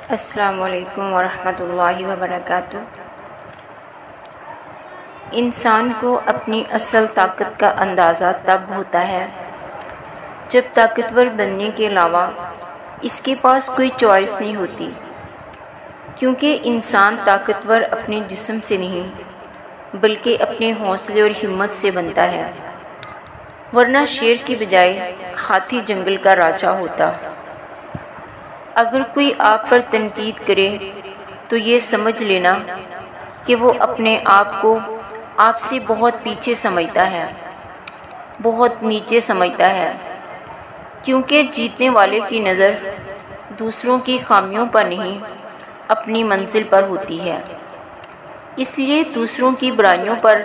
السلام علیکم ورحمۃ اللہ وبرکاتہ۔ انسان کو اپنی اصل طاقت کا اندازہ تب ہوتا ہے جب طاقتور بننے کے علاوہ اس کے پاس کوئی چوائس نہیں ہوتی، کیونکہ انسان طاقتور اپنے جسم سے نہیں بلکہ اپنے حوصلے اور ہمت سے بنتا ہے، ورنہ شیر کی بجائے ہاتھی جنگل کا راجا ہوتا۔ اگر کوئی آپ پر تنقید کرے تو یہ سمجھ لینا کہ وہ اپنے آپ کو آپ سے بہت پیچھے سمجھتا ہے، بہت نیچے سمجھتا ہے، کیونکہ جیتنے والے کی نظر دوسروں کی خامیوں پر نہیں اپنی منزل پر ہوتی ہے۔ اس لیے دوسروں کی برائیوں پر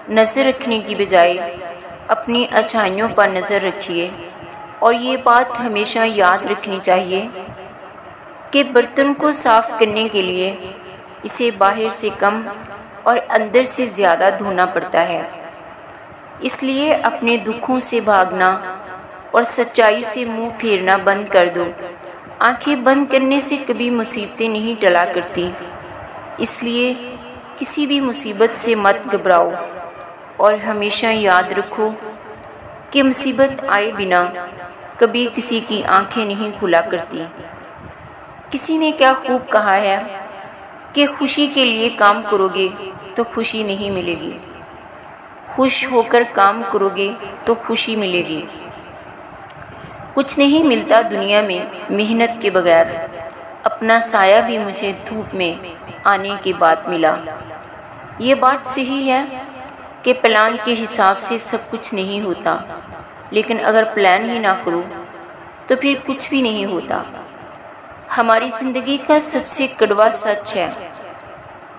نظر رکھنے کی بجائے اپنی اچھائیوں پر نظر رکھیے، اور یہ بات ہمیشہ یاد رکھنی چاہیے کہ برتن کو صاف کرنے کے لیے اسے باہر سے کم اور اندر سے زیادہ دھونا پڑتا ہے۔ اس لیے اپنے دکھوں سے بھاگنا اور سچائی سے منہ پھیرنا بند کر دو۔ آنکھیں بند کرنے سے کبھی مصیبتیں نہیں ٹلا کرتی، اس لیے کسی بھی مصیبت سے مت گھبراؤ، اور ہمیشہ یاد رکھو کہ مصیبت آئے بنا کبھی کسی کی آنکھیں نہیں کھلا کرتی۔ کسی نے کیا خوب کہا ہے کہ خوشی کے لیے کام کرو گے تو خوشی نہیں ملے گی، خوش ہو کر کام کرو گے تو خوشی ملے گی۔ کچھ نہیں ملتا دنیا میں محنت کے بغیر، اپنا سایہ بھی مجھے دھوپ میں آنے کے بعد ملا۔ یہ بات صحیح ہے کہ پلان کے حساب سے سب کچھ نہیں ہوتا، لیکن اگر پلان ہی نہ کرو تو پھر کچھ بھی نہیں ہوتا۔ ہماری زندگی کا سب سے کڑوا سچ ہے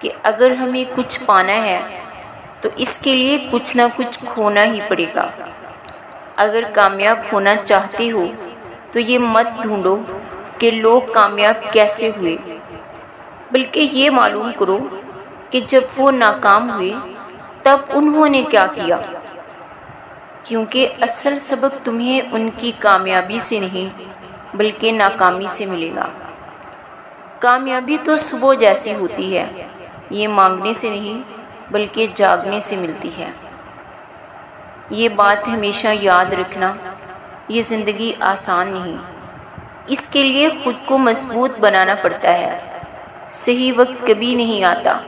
کہ اگر ہمیں کچھ پانا ہے تو اس کے لیے کچھ نہ کچھ کھونا ہی پڑے گا۔ اگر کامیاب ہونا چاہتے ہو تو یہ مت ڈھونڈو کہ لوگ کامیاب کیسے ہوئے، بلکہ یہ معلوم کرو کہ جب وہ ناکام ہوئے تب انہوں نے کیا کیا، کیونکہ اصل سبق تمہیں ان کی کامیابی سے نہیں بلکہ ناکامی سے ملے گا۔ کامیابی تو صبح جیسی ہوتی ہے، یہ مانگنے سے نہیں بلکہ جاگنے سے ملتی ہے۔ یہ بات ہمیشہ یاد رکھنا، یہ زندگی آسان نہیں، اس کے لیے خود کو مضبوط بنانا پڑتا ہے۔ صحیح وقت کبھی نہیں آتا،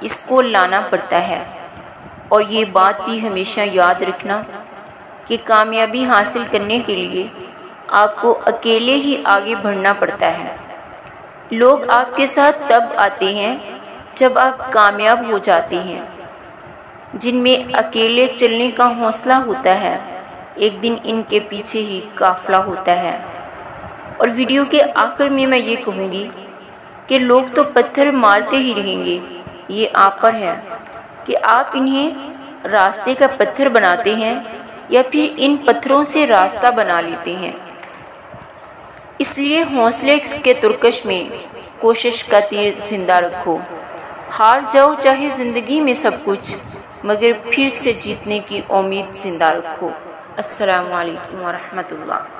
اس کو لانا پڑتا ہے۔ اور یہ بات بھی ہمیشہ یاد رکھنا کہ کامیابی حاصل کرنے کے لیے آپ کو اکیلے ہی آگے بڑھنا پڑتا ہے۔ لوگ آپ کے ساتھ تب آتے ہیں جب آپ کامیاب ہو جاتے ہیں۔ جن میں اکیلے چلنے کا حوصلہ ہوتا ہے، ایک دن ان کے پیچھے ہی قافلہ ہوتا ہے۔ اور ویڈیو کے آخر میں یہ کہوں گی کہ لوگ تو پتھر مارتے ہی رہیں گے، یہ آپ پر ہے کہ آپ انہیں راستے کا پتھر بناتے ہیں یا پھر ان پتھروں سے راستہ بنا لیتے ہیں۔ اس لیے حوصلے کے ترکش میں کوشش کا تیر زندہ رکھو۔ ہار جاؤ چاہے زندگی میں سب کچھ، مگر پھر سے جیتنے کی امید زندہ رکھو۔ السلام علیکم ورحمۃ اللہ۔